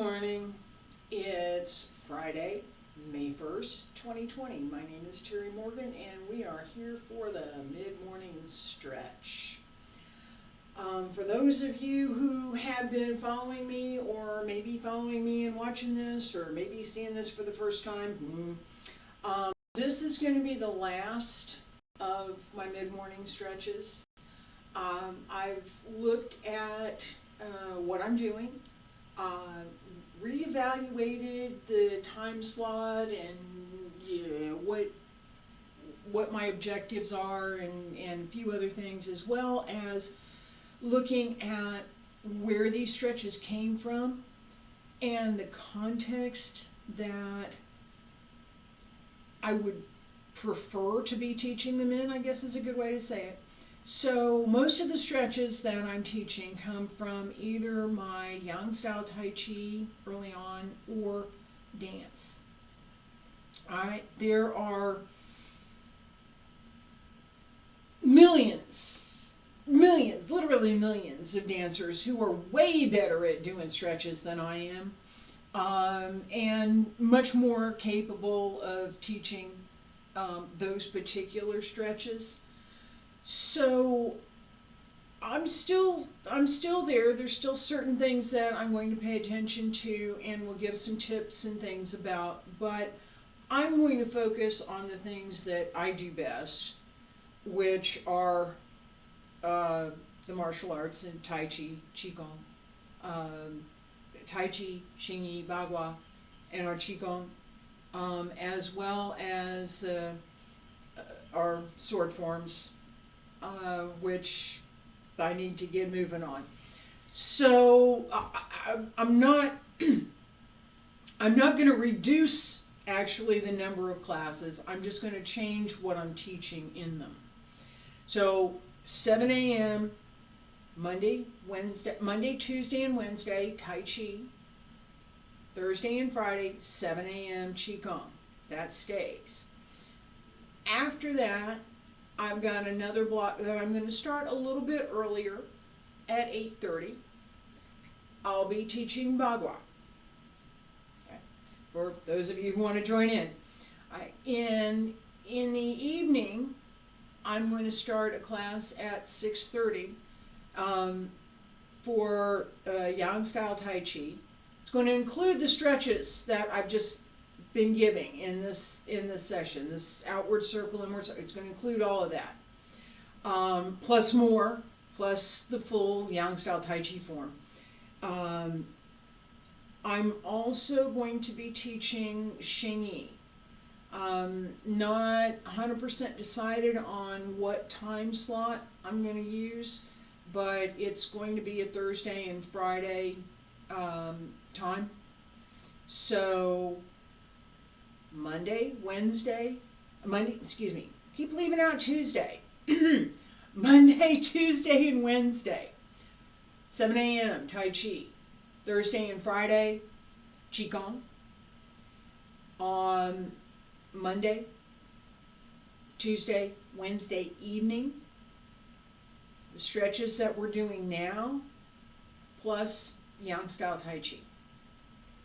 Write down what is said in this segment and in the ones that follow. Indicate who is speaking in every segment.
Speaker 1: morning. It's Friday, May 1st, 2020. My name is Terry Morgan, and we are here for the mid-morning stretch. For those of you who have been following me, or maybe following me and watching this, or maybe seeing this for the first time, this is going to be the last of my mid-morning stretches. I've looked at what I'm doing, reevaluated the time slot and what my objectives are, and a few other things, as well as looking at where these stretches came from and the context that I would prefer to be teaching them in, I guess is a good way to say it. So most of the stretches that I'm teaching come from either my Yang style Tai Chi early on or dance. Alright, there are literally millions of dancers who are way better at doing stretches than I am, and much more capable of teaching those particular stretches. So I'm still there. There's still certain things that I'm going to pay attention to and will give some tips and things about, but I'm going to focus on the things that I do best, which are the martial arts and Tai Chi, Qigong, Tai Chi, Xingyi, Bagua, and our Qigong, as well as our sword forms, which I need to get moving on. So I'm not going to reduce actually the number of classes. I'm just going to change what I'm teaching in them. So 7 a.m. Monday, Tuesday, and Wednesday, Tai Chi. Thursday and Friday, 7 a.m. Qigong. That stays. After that, I've got another block that I'm going to start a little bit earlier at 8:30. I'll be teaching Bagua. Okay. For those of you who want to join in. In the evening, I'm going to start a class at 6:30 for Yang style Tai Chi. It's going to include the stretches that I've just been giving in this session, this outward circle, inward circle. It's going to include all of that, plus more, plus the full Yang style Tai Chi form. I'm also going to be teaching Xingyi. Not 100% decided on what time slot I'm going to use, but it's going to be a Thursday and Friday time. So Monday, keep leaving out Tuesday. Monday, Tuesday, and Wednesday, 7 a.m. Tai Chi. Thursday and Friday, Qigong. On Monday, Tuesday, Wednesday evening, the stretches that we're doing now, plus Yang style Tai Chi.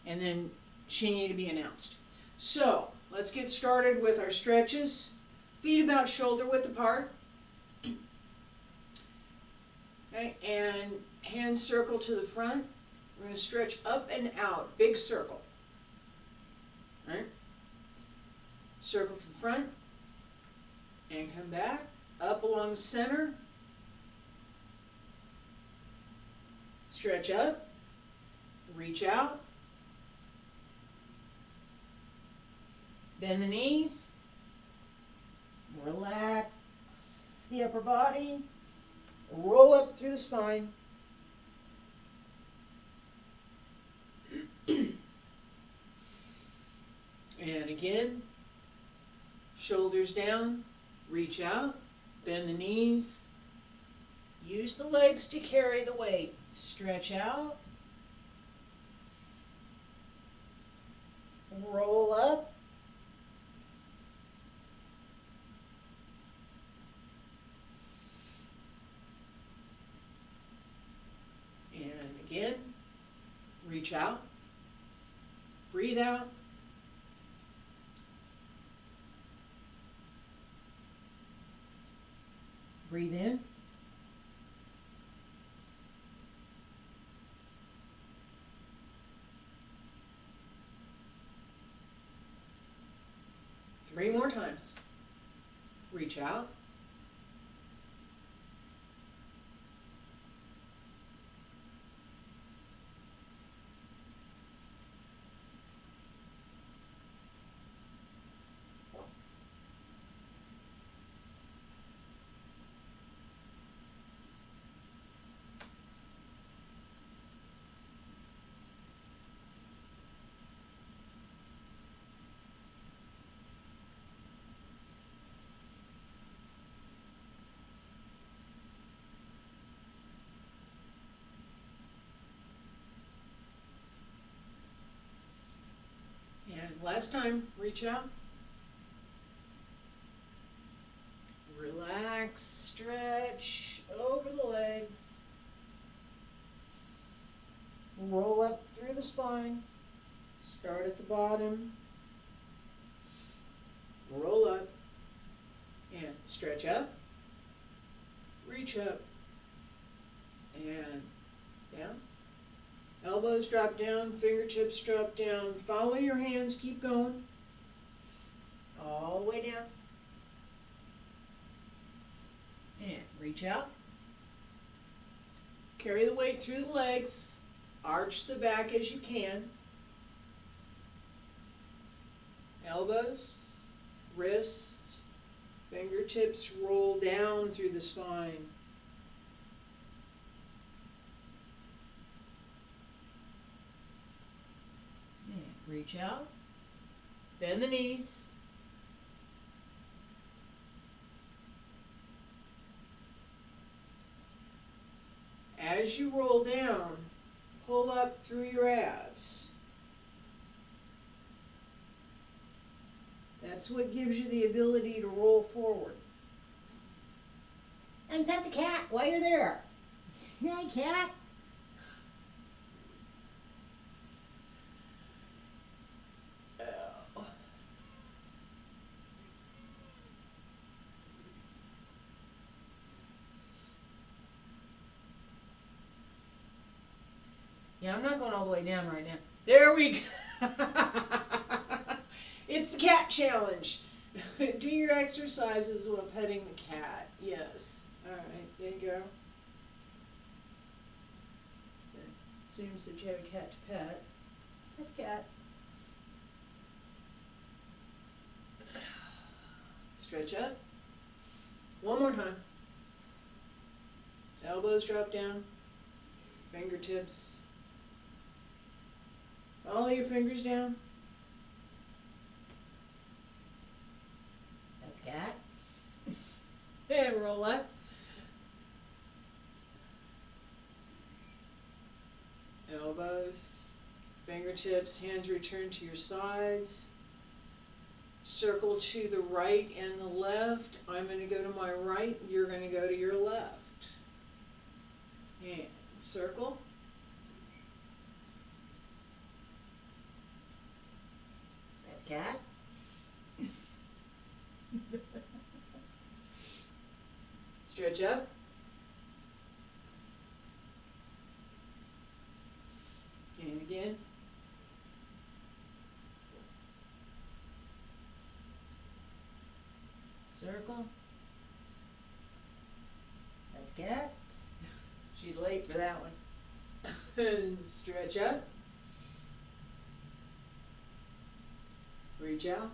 Speaker 1: And then Xingyi to be announced. So, let's get started with our stretches. Feet about shoulder width apart. Okay, and hands circle to the front. We're going to stretch up and out, big circle. All right? Circle to the front, and come back, up along the center. Stretch up, reach out. Bend the knees, relax the upper body, roll up through the spine. And again, shoulders down, reach out, bend the knees, use the legs to carry the weight, stretch out, roll up, and again, reach out, Breathe out. Breathe in. Three more times. Reach out. And last time, reach out. Relax, stretch over the legs. Roll up through the spine. Start at the bottom. Roll up. And stretch up. Reach up. And down. Elbows drop down, fingertips drop down. Follow your hands, keep going. All the way down. And reach out. Carry the weight through the legs. Arch the back as you can. Elbows, wrists, fingertips roll down through the spine. Reach out, bend the knees, as you roll down, pull up through your abs. That's what gives you the ability to roll forward.
Speaker 2: And pet the cat while you're there. Hey, cat.
Speaker 1: Yeah, I'm not going all the way down right now. There we go. It's the cat challenge. Do your exercises while petting the cat. Yes. All right, there you go. Assumes that you have a cat to pet. Pet the cat. Stretch up. One more time. Elbows drop down. Fingertips. Follow your fingers down.
Speaker 2: Pet the cat.
Speaker 1: And roll up. Elbows, fingertips, hands return to your sides. Circle to the right and the left. I'm going to go to my right. You're going to go to your left. And circle.
Speaker 2: Pet the cat.
Speaker 1: Stretch up. And again. Circle.
Speaker 2: Pet the cat.
Speaker 1: She's late for that one. And stretch up. Reach out.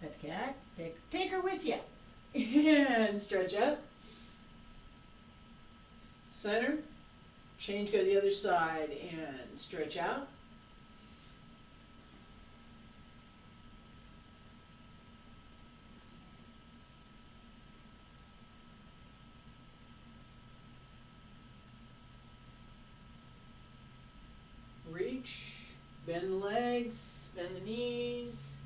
Speaker 2: Pet the cat. Take her with you.
Speaker 1: And stretch up. Center. Change, go to the other side and stretch out. Reach, bend the legs, bend the knees.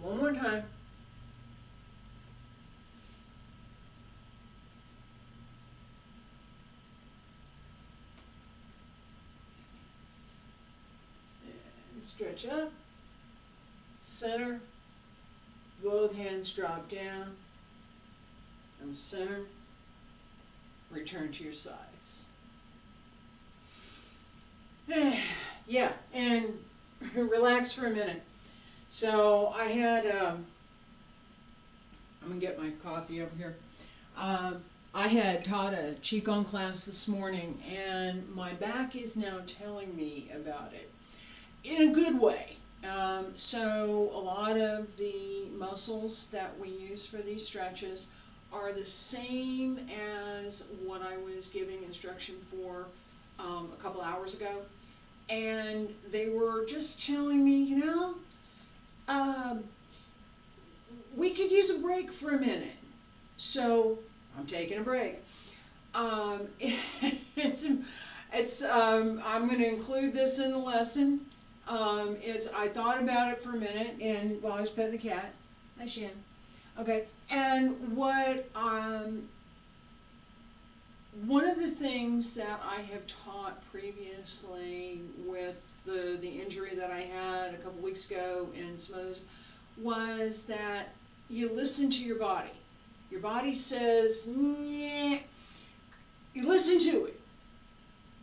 Speaker 1: One more Stretch up, center, both hands drop down, and center, return to your sides. Yeah, and relax for a minute. So I had, I'm gonna get my coffee over here. I had taught a Qigong class this morning, and my back is now telling me about it in a good way. So a lot of the muscles that we use for these stretches are the same as what I was giving instruction for a couple hours ago, and they were just telling me, you know, we could use a break for a minute. So I'm taking a break. I'm going to include this in the lesson. I thought about it for a minute, and while I was petting the cat, hi Shan. Okay, and what one of the things that I have taught previously with the injury that I had a couple weeks ago and some others was that you listen to your body. Your body says, "Nyeh." You listen to it,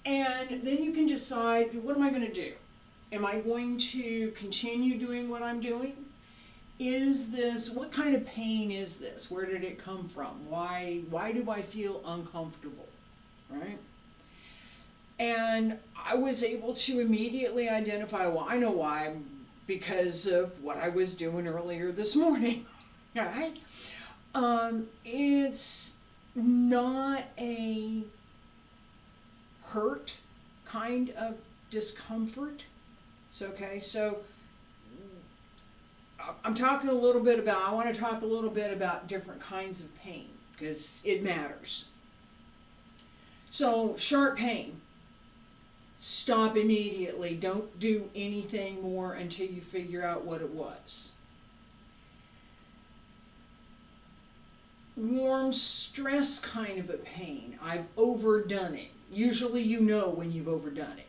Speaker 1: and then you can decide, what am I going to do? Am I going to continue doing what I'm doing? What kind of pain is this? Where did it come from? Why do I feel uncomfortable, right? And I was able to immediately identify, well, I know why, because of what I was doing earlier this morning, right? It's not a hurt kind of discomfort. It's okay. So I want to talk a little bit about different kinds of pain, because it matters. So sharp pain, stop immediately. Don't do anything more until you figure out what it was. Warm stress kind of a pain, I've overdone it. Usually you know when you've overdone it.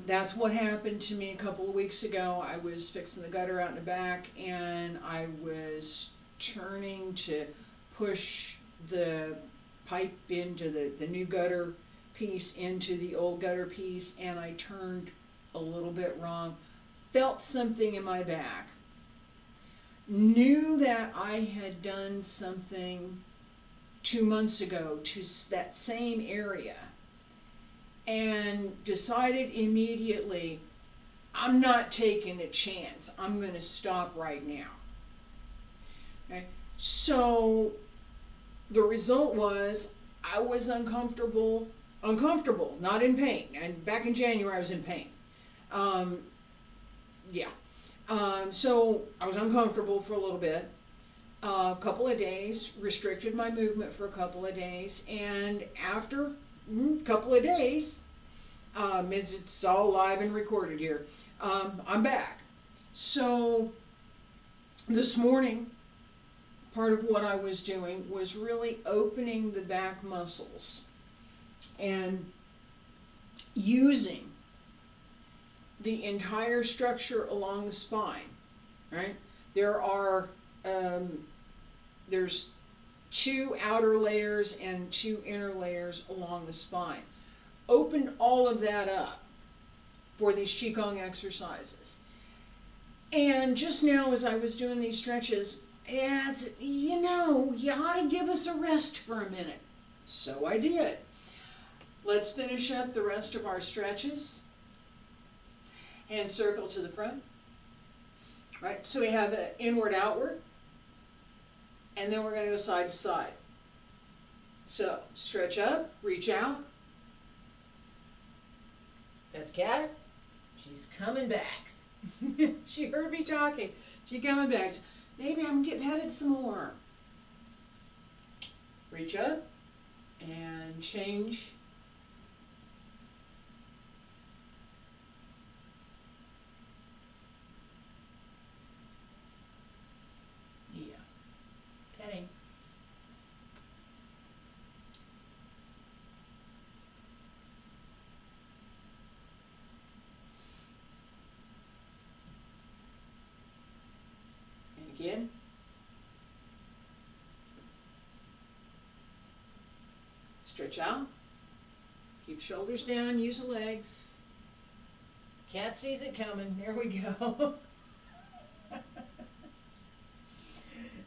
Speaker 1: That's what happened to me a couple of weeks ago. I was fixing the gutter out in the back, and I was turning to push the pipe into the new gutter piece into the old gutter piece, and I turned a little bit wrong. Felt something in my back. Knew that I had done something 2 months ago to that same area, and decided immediately, I'm not taking a chance. I'm going to stop right now. Okay? So the result was I was uncomfortable, not in pain. And back in January I was in pain. So I was uncomfortable for a little bit. A couple of days, restricted my movement for a couple of days, and after a couple of days, as it's all live and recorded here, I'm back. So this morning, part of what I was doing was really opening the back muscles and using the entire structure along the spine, right? There's 2 outer layers and 2 inner layers along the spine. Open all of that up for these Qigong exercises. And just now as I was doing these stretches, you ought to give us a rest for a minute. So I did. Let's finish up the rest of our stretches. Hand circle to the front. Right, so we have an inward, outward, and then we're going to go side to side. So stretch up, reach out. Pet the cat. She's coming back. She heard me talking. She's coming back. Maybe I'm getting petted some more. Reach up and change. Petting. Stretch out. Keep shoulders down, use the legs. Cat sees it coming. There we go.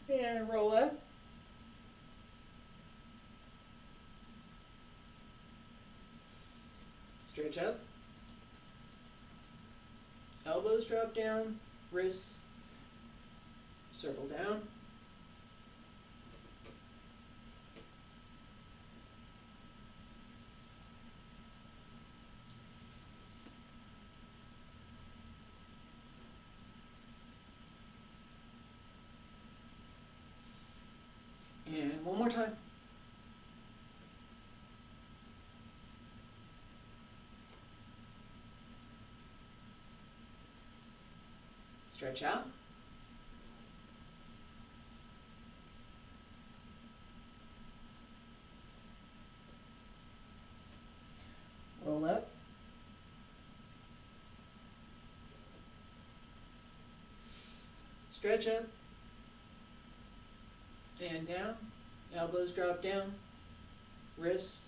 Speaker 1: And roll up. Stretch up. Elbows drop down, wrists circle down. And one more time. Stretch out. Roll up. Stretch up. And down. Elbows drop down. Wrist.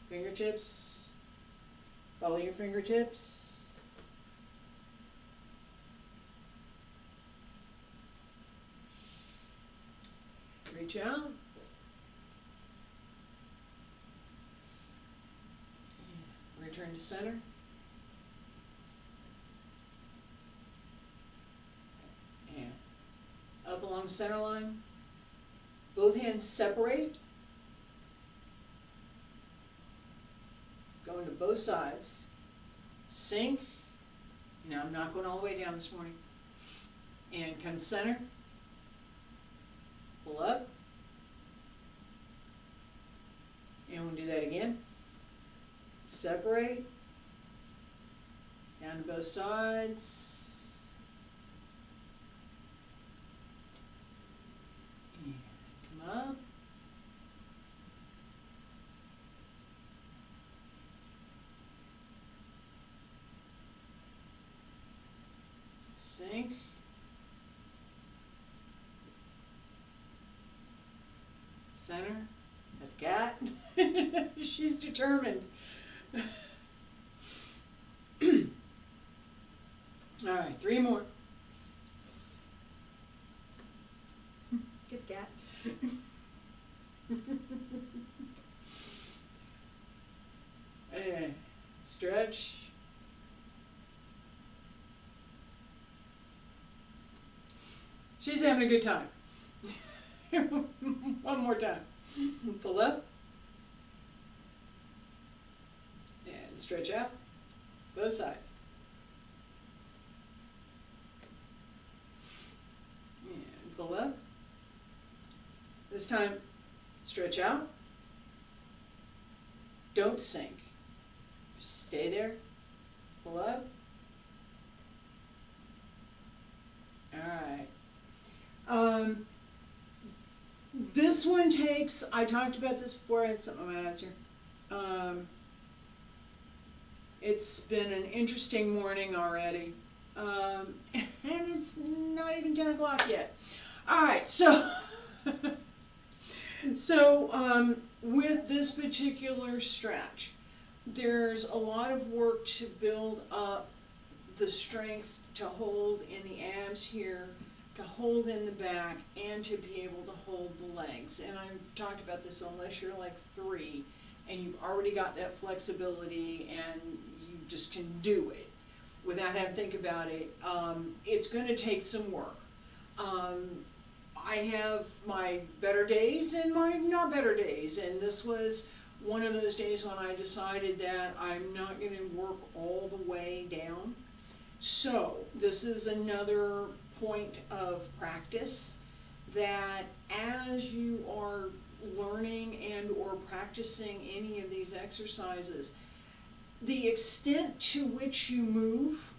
Speaker 1: Fingertips. Follow your fingertips. Reach out. Return to center. And up along center line. Both hands separate. Going to both sides. Sink. Now I'm not going all the way down this morning. And come center. Pull up. And we'll do that again. Separate. Down to both sides. And come up. Sink. Center. That's cat. She's determined. All right, 3 more. Get the cat. And stretch. She's having a good time. One more time. Pull up. And stretch out. Both sides. And pull up. This time, stretch out. Don't sink. Just stay there. Pull up. Alright. This one takes, I talked about this before, I had something on my eyes here. It's been an interesting morning already. And it's not even 10 o'clock yet. Alright, so, with this particular stretch, there's a lot of work to build up the strength to hold in the abs here, to hold in the back, and to be able to hold the legs. And I've talked about this, unless you're like 3 and you've already got that flexibility and you just can do it without having to think about it, it's going to take some work. I have my better days and my not better days, and this was one of those days when I decided that I'm not going to work all the way down. So this is another point of practice, that as you are learning and or practicing any of these exercises, the extent to which you move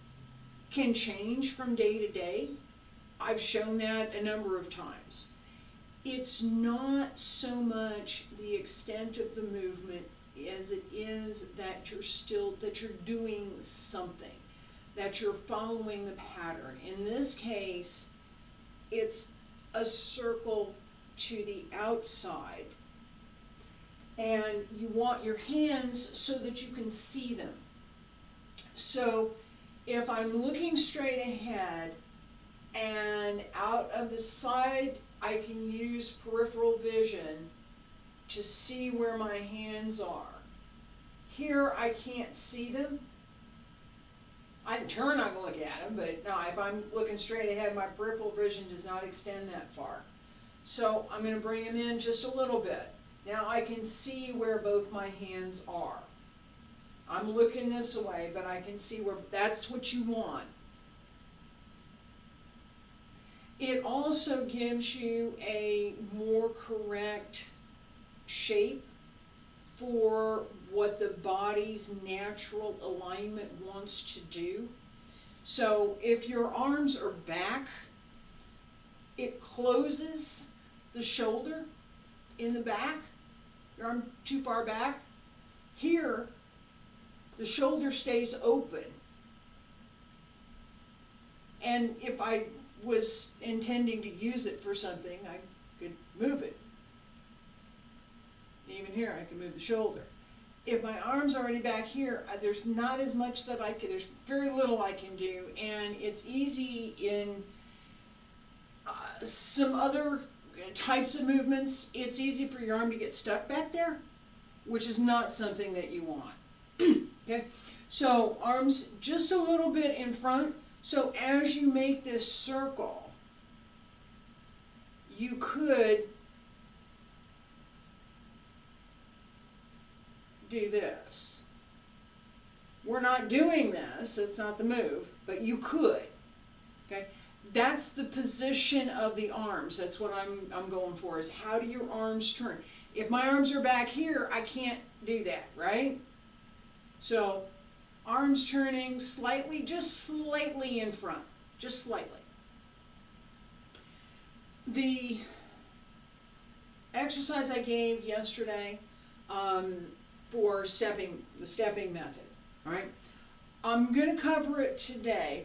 Speaker 1: can change from day to day. I've shown that a number of times. It's not so much the extent of the movement as it is that you're doing something, that you're following the pattern. In this case, it's a circle to the outside. And you want your hands so that you can see them. So if I'm looking straight ahead and out of the side, I can use peripheral vision to see where my hands are. Here I can't see them. I can turn, I can look at them, but no, if I'm looking straight ahead, my peripheral vision does not extend that far. So I'm going to bring them in just a little bit. Now I can see where both my hands are. I'm looking this way, but I can see where, that's what you want. It also gives you a more correct shape for what the body's natural alignment wants to do. So if your arms are back, it closes the shoulder in the back. Your arm too far back. Here, the shoulder stays open. And if I was intending to use it for something, I could move it. Even here, I can move the shoulder. If my arm's already back here, there's not as much that I can, there's very little I can do, and it's easy in some other types of movements, it's easy for your arm to get stuck back there, which is not something that you want. Okay, so arms just a little bit in front. So as you make this circle, you could do this. We're not doing this, it's not the move, but you could. Okay, that's the position of the arms. That's what I'm going for, is how do your arms turn? If my arms are back here, I can't do that, right? So arms turning slightly, just slightly in front, just slightly. The exercise I gave yesterday for the stepping method, all right? I'm going to cover it today,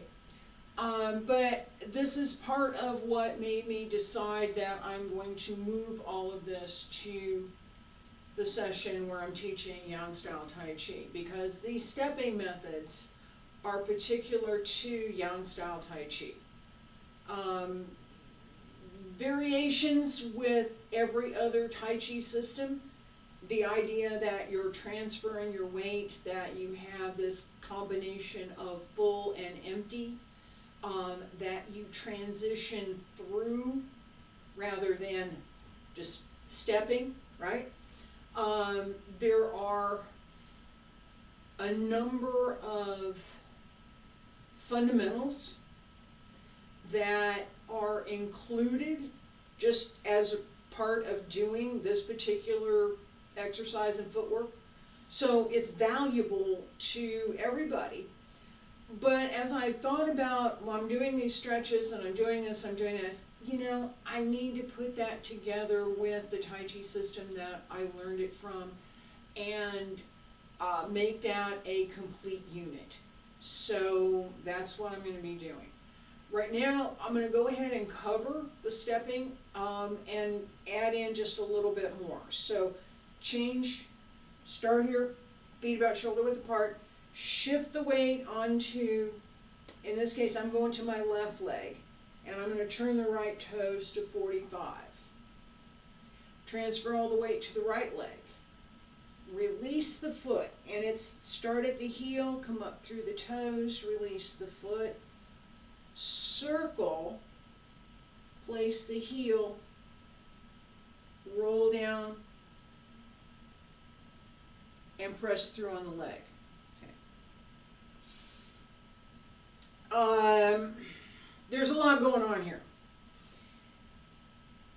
Speaker 1: but this is part of what made me decide that I'm going to move all of this to the session where I'm teaching Yang style Tai Chi, because these stepping methods are particular to Yang style Tai Chi. Variations with every other Tai Chi system, the idea that you're transferring your weight, that you have this combination of full and empty, that you transition through rather than just stepping, right? There are a number of fundamentals that are included just as a part of doing this particular exercise and footwork. So it's valuable to everybody. But as I thought about, well, I'm doing these stretches and I'm doing this, you know, I need to put that together with the Tai Chi system that I learned it from and make that a complete unit. So that's what I'm going to be doing. Right now, I'm going to go ahead and cover the stepping and add in just a little bit more. So change, start here, feet about shoulder width apart, shift the weight onto, in this case, I'm going to my left leg, and I'm going to turn the right toes to 45. Transfer all the weight to the right leg. Release the foot, and it's start at the heel, come up through the toes, release the foot, circle, place the heel, roll down, and press through on the leg. Okay. There's a lot going on here.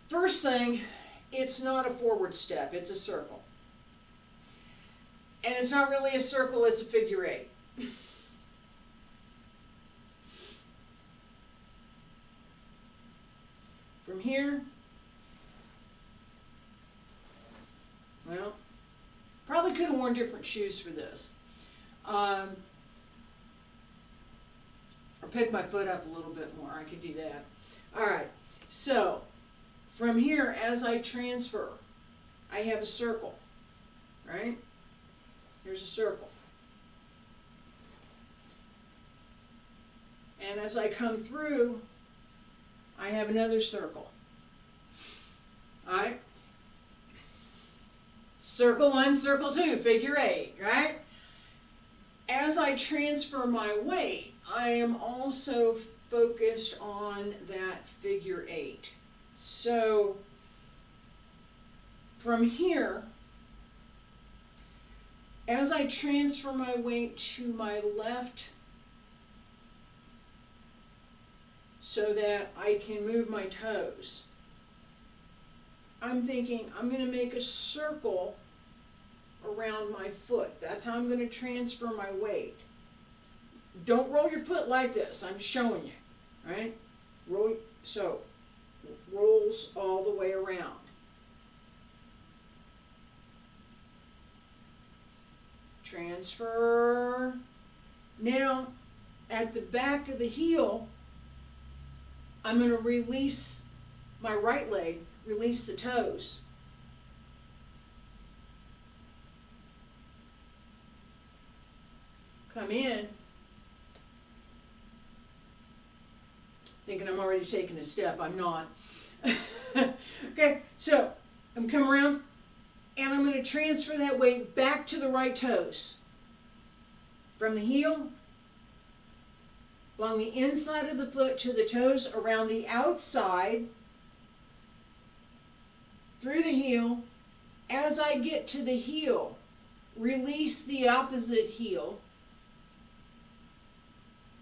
Speaker 1: First thing, it's not a forward step, it's a circle. And it's not really a circle, it's a figure eight. From here, well, probably could have worn different shoes for this. Or pick my foot up a little bit more, I could do that. Alright, so from here, as I transfer, I have a circle. right? Here's a circle. And as I come through, I have another circle. Alright? Circle 1, circle 2, figure 8, right? As I transfer my weight, I am also focused on that figure 8. So, from here, as I transfer my weight to my left so that I can move my toes, I'm thinking I'm going to make a circle around my foot. That's how I'm going to transfer my weight. Don't roll your foot like this. I'm showing you, right? So, rolls all the way around. Transfer. Now, at the back of the heel, I'm going to release my right leg, release the toes. Come in. Thinking I'm already taking a step. I'm not. Okay, so I'm coming around and I'm going to transfer that weight back to the right toes. From the heel, along the inside of the foot to the toes, around the outside, through the heel. As I get to the heel, release the opposite heel,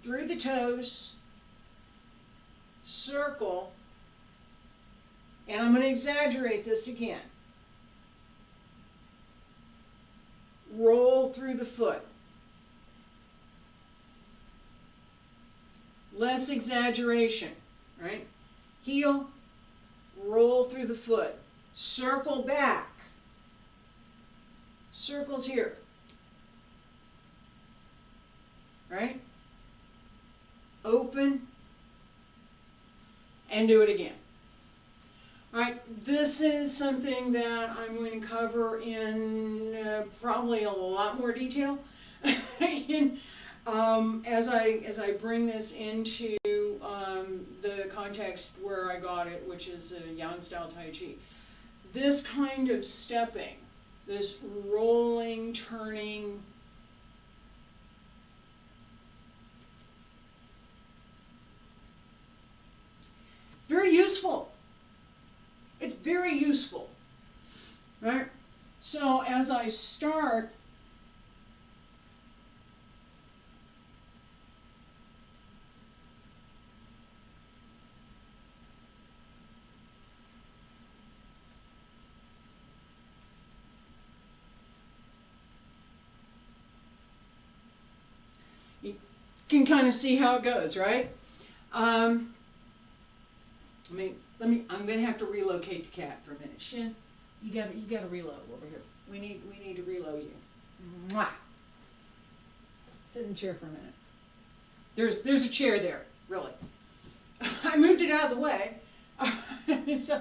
Speaker 1: through the toes, circle, and I'm going to exaggerate this again. Roll through the foot. Less exaggeration, right? Heel, roll through the foot. Circle back. Circles here. Right? Open. And do it again. Alright, this is something that I'm going to cover in probably a lot more detail as I bring this into the context where I got it, which is Yang style Tai Chi. This kind of stepping, this rolling, turning, very useful. It's very useful, right? So as I start, you can kind of see how it goes, right? I'm gonna have to relocate the cat for a minute. Shin, you gotta reload over here. We need to reload you. Mwah.
Speaker 2: Sit in the chair for a minute.
Speaker 1: There's a chair there, really. I moved it out of the way. So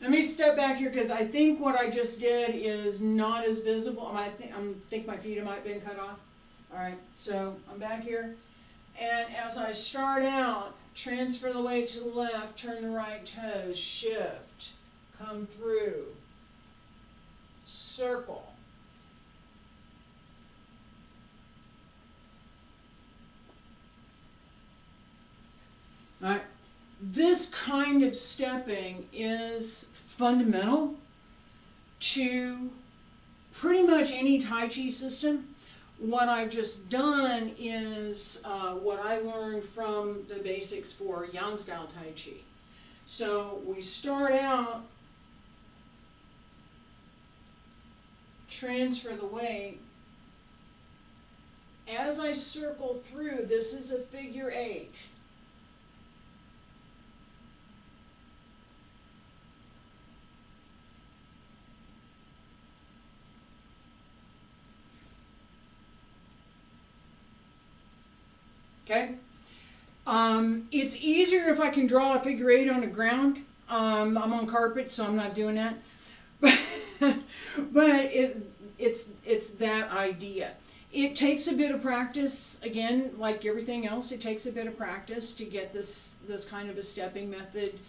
Speaker 1: let me step back here because I think what I just did is not as visible. I think my feet might have been cut off. All right, so I'm back here, and as I start out, transfer the weight to the left, turn the right toes, shift, come through, circle. All right, this kind of stepping is fundamental to pretty much any Tai Chi system. What I've just done is what I learned from the basics for Yang style Tai Chi. So we start out, transfer the weight. As I circle through, this is a figure 8. Okay? It's easier if I can draw a figure 8 on the ground. I'm on carpet, so I'm not doing that. But it's that idea. It takes a bit of practice, again, like everything else, it takes a bit of practice to get this kind of a stepping method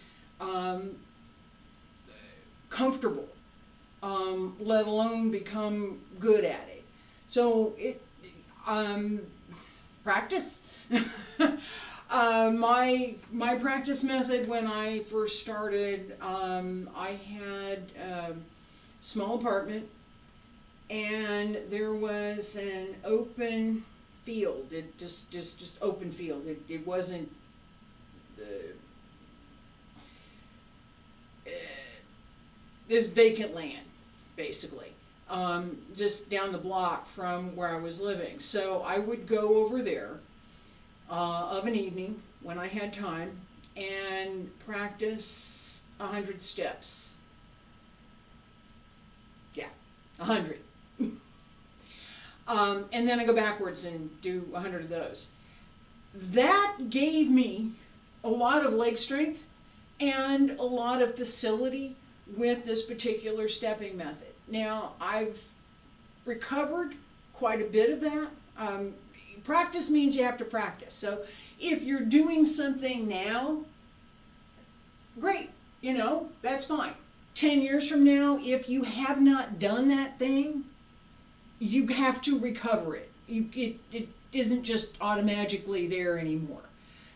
Speaker 1: comfortable, let alone become good at it. So practice. My practice method when I first started, I had a small apartment, and there was an open field. It just open field. It wasn't this vacant land, basically, just down the block from where I was living. So I would go over there of an evening when I had time and practice 100 steps. Yeah, 100. And then I go backwards and do 100 of those. That gave me a lot of leg strength and a lot of facility with this particular stepping method. Now, I've recovered quite a bit of that. Practice means you have to practice. So if you're doing something now, great, that's fine. 10 years from now, if you have not done that thing, you have to recover it. It isn't just automatically there anymore.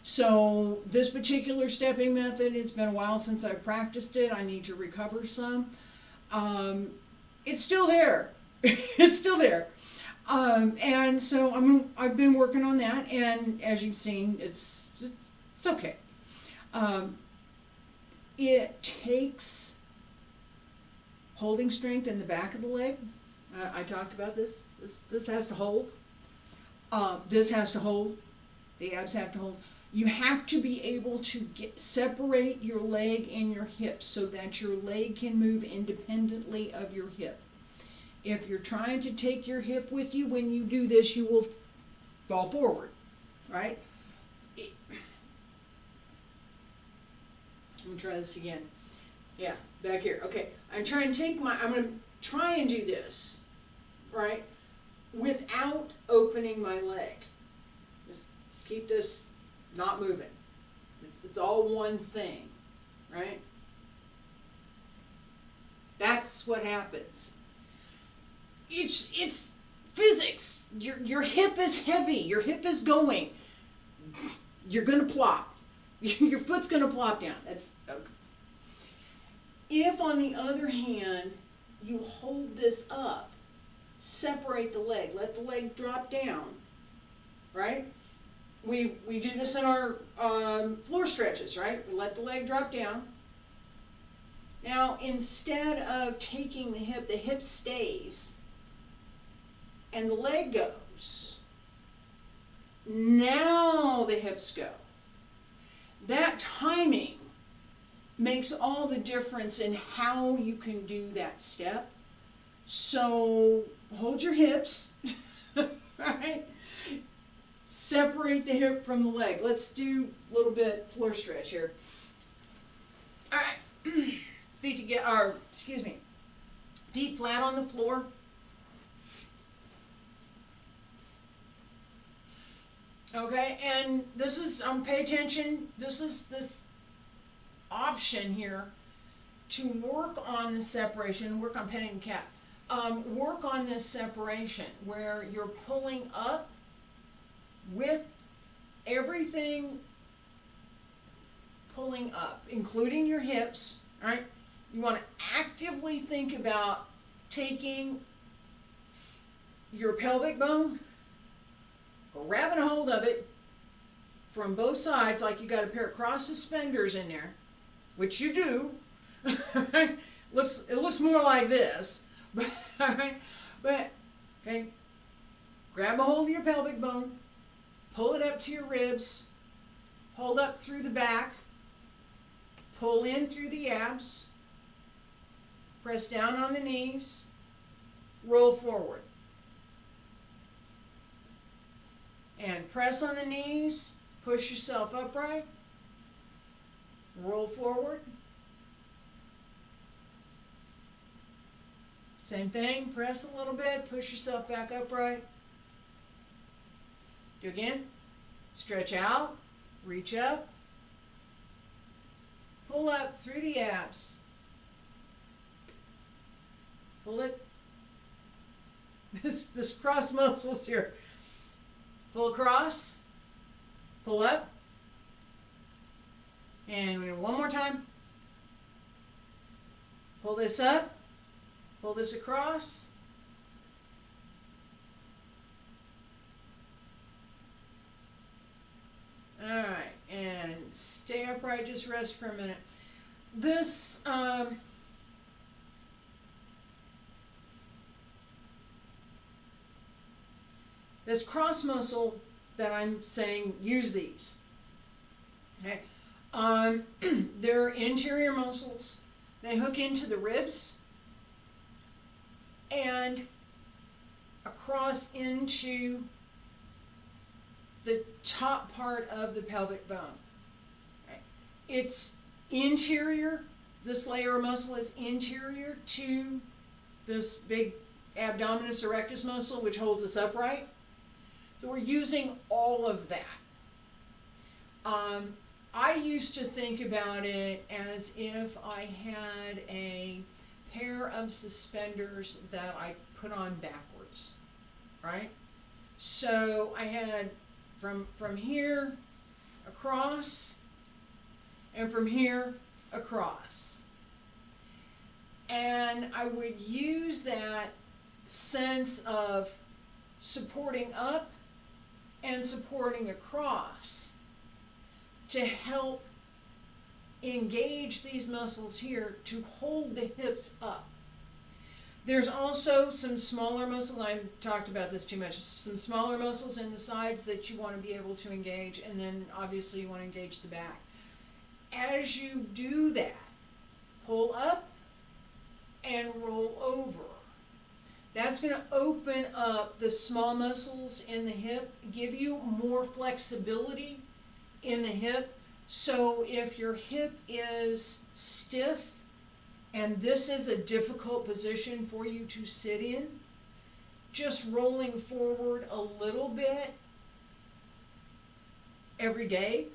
Speaker 1: So this particular stepping method, it's been a while since I've practiced it. I need to recover some. It's still there. It's still there. And so I've been working on that, and as you've seen, it's okay. It takes holding strength in the back of the leg. I talked about this. This has to hold. This has to hold. The abs have to hold. You have to be able to separate your leg and your hip so that your leg can move independently of your hip. If you're trying to take your hip with you when you do this, you will fall forward, right? Let me try this again. Yeah, back here. Okay, I'm going to try and do this, right, without opening my leg. Just keep this not moving. It's all one thing, right? That's what happens. It's physics. Your hip is heavy. Your hip is going. You're gonna plop. Your foot's gonna plop down. That's okay. If, on the other hand, you hold this up, separate the leg, let the leg drop down, right? We do this in our floor stretches, right? We let the leg drop down. Now, instead of taking the hip stays, and the leg goes. Now the hips go. That timing makes all the difference in how you can do that step. So hold your hips, right? Separate the hip from the leg. Let's do a little bit floor stretch here. All right, feet flat on the floor. Okay, and this is, pay attention, this is this option here to work on the separation, work on petting the cat. Work on this separation where you're pulling up with everything pulling up, including your hips, right? You want to actively think about taking your pelvic bone, grabbing a hold of it from both sides like you got a pair of cross suspenders in there, which you do. It looks more like this, but okay, grab a hold of your pelvic bone, pull it up to your ribs, hold up through the back, pull in through the abs, press down on the knees, roll forward. And press on the knees, push yourself upright, roll forward. Same thing, press a little bit, push yourself back upright. Do again. Stretch out, reach up, pull up through the abs. Pull it. This cross muscles here. Pull across, pull up, and one more time. Pull this up, pull this across. Alright, and stay upright, just rest for a minute. This, this cross muscle that I'm saying, use these. Okay, they're interior muscles. They hook into the ribs and across into the top part of the pelvic bone. Okay. It's interior, this layer of muscle is interior to this big abdominis erectus muscle, which holds us upright. So we're using all of that. I used to think about it as if I had a pair of suspenders that I put on backwards, right? So I had from here across and from here across. And I would use that sense of supporting up and supporting across to help engage these muscles here to hold the hips up. There's also some smaller muscles, I talked about this too much, some smaller muscles in the sides that you want to be able to engage, and then obviously you want to engage the back. As you do that, pull up and roll over. That's going to open up the small muscles in the hip, give you more flexibility in the hip. So if your hip is stiff and this is a difficult position for you to sit in, just rolling forward a little bit every day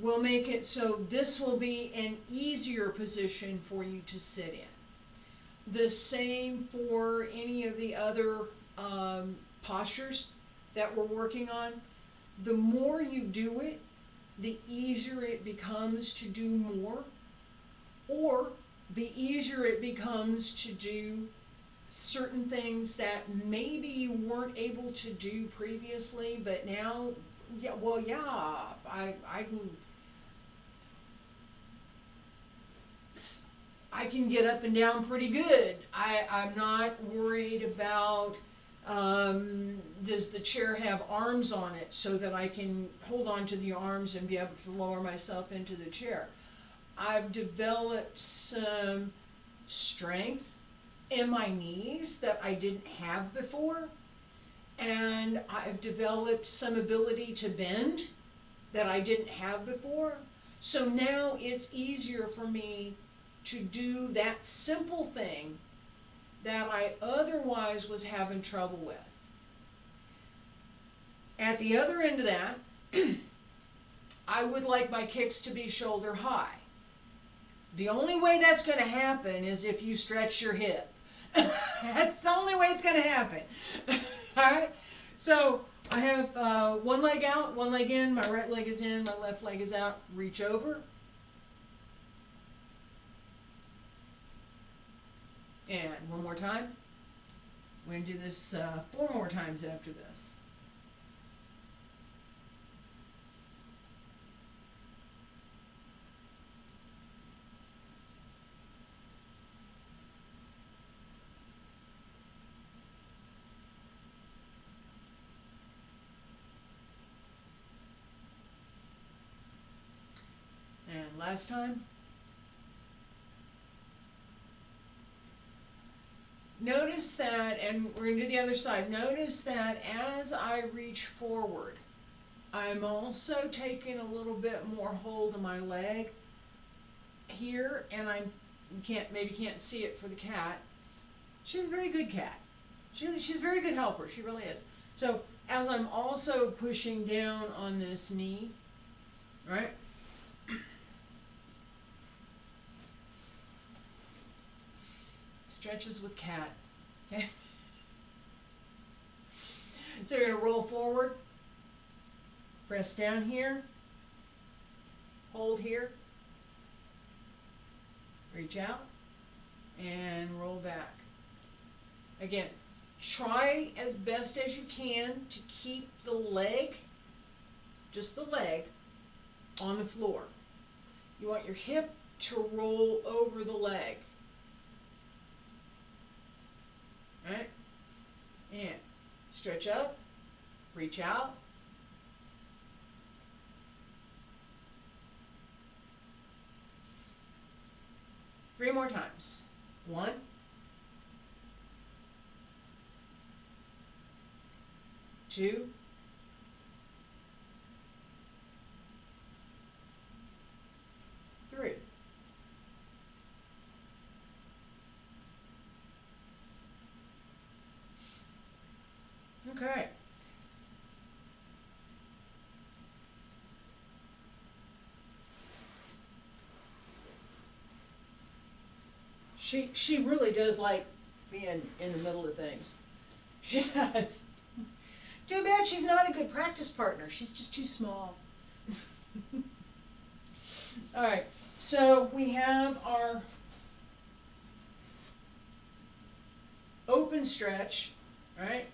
Speaker 1: will make it so this will be an easier position for you to sit in. The same for any of the other postures that we're working on. The more you do it, the easier it becomes to do more, or the easier it becomes to do certain things that maybe you weren't able to do previously, but now, yeah, well, yeah, I can get up and down pretty good. I'm not worried about, does the chair have arms on it so that I can hold on to the arms and be able to lower myself into the chair. I've developed some strength in my knees that I didn't have before, and I've developed some ability to bend that I didn't have before. So now it's easier for me to do that simple thing that I otherwise was having trouble with. At the other end of that, I would like my kicks to be shoulder high. The only way that's going to happen is if you stretch your hip. That's the only way it's going to happen. Alright? So I have one leg out, one leg in, my right leg is in, my left leg is out. Reach over. And one more time. We're going to do this 4 more times after this. And last time. Notice that, and we're going to do the other side, notice that as I reach forward, I'm also taking a little bit more hold of my leg here, and maybe can't see it for the cat, She's a very good cat. She's a very good helper. She really is. So as I'm also pushing down on this knee, right? Stretches with cat. Okay. So you're gonna roll forward, press down here, hold here, reach out, and roll back. Again, try as best as you can to keep the leg, just the leg, on the floor. You want your hip to roll over the leg. Right? And stretch up, reach out. Three more times. 1, 2, 3. Okay. She really does like being in the middle of things. She does. Too bad she's not a good practice partner. She's just too small. All right. So we have our open stretch, right?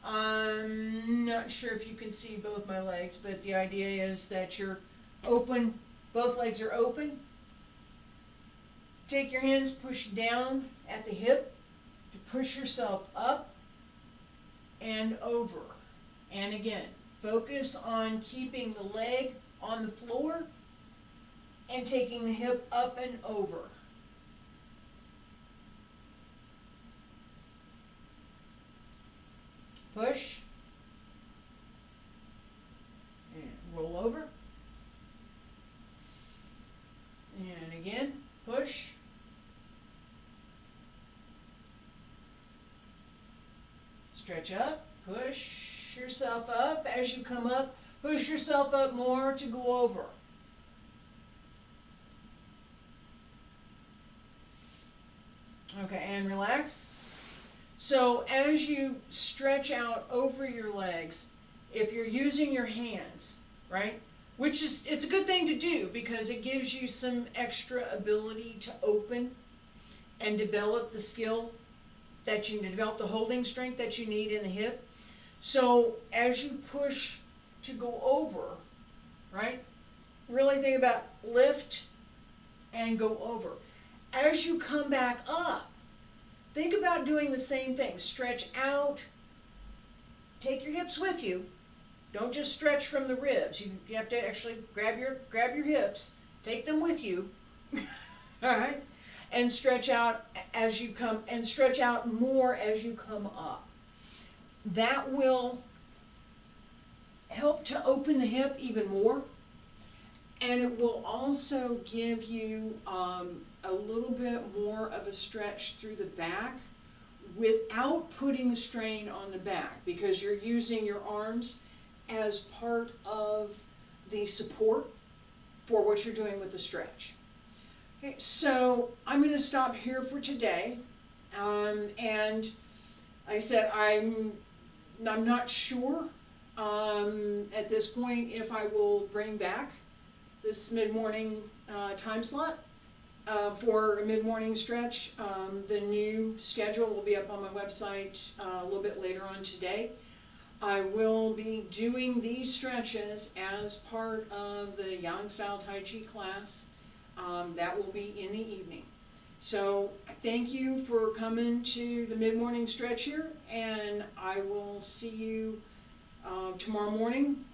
Speaker 1: I'm not sure if you can see both my legs, but the idea is that you're open, both legs are open. Take your hands, push down at the hip to push yourself up and over. And again, focus on keeping the leg on the floor and taking the hip up and over. Push. And roll over. And again, push. Stretch up, push yourself up. As you come up, push yourself up more to go over. Okay, and relax. So as you stretch out over your legs, if you're using your hands, right, which is, it's a good thing to do because it gives you some extra ability to open and develop the skill that you develop, the holding strength that you need in the hip. So as you push to go over, right, really think about lift and go over. As you come back up, think about doing the same thing. Stretch out, take your hips with you. Don't just stretch from the ribs. You have to actually grab your hips, take them with you, all right, and stretch out as you come, and stretch out more as you come up. That will help to open the hip even more, and it will also give you a little bit more of a stretch through the back without putting the strain on the back, because you're using your arms as part of the support for what you're doing with the stretch. Okay, so I'm going to stop here for today, and like I said, I'm not sure at this point if I will bring back this mid-morning time slot for a mid-morning stretch. The new schedule will be up on my website a little bit later on today. I will be doing these stretches as part of the Yang Style Tai Chi class. That will be in the evening. So thank you for coming to the mid-morning stretch here, and I will see you tomorrow morning.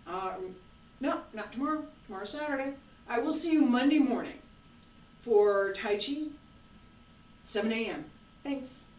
Speaker 1: No, not tomorrow. Tomorrow's Saturday. I will see you Monday morning for Tai Chi, 7 a.m. Thanks.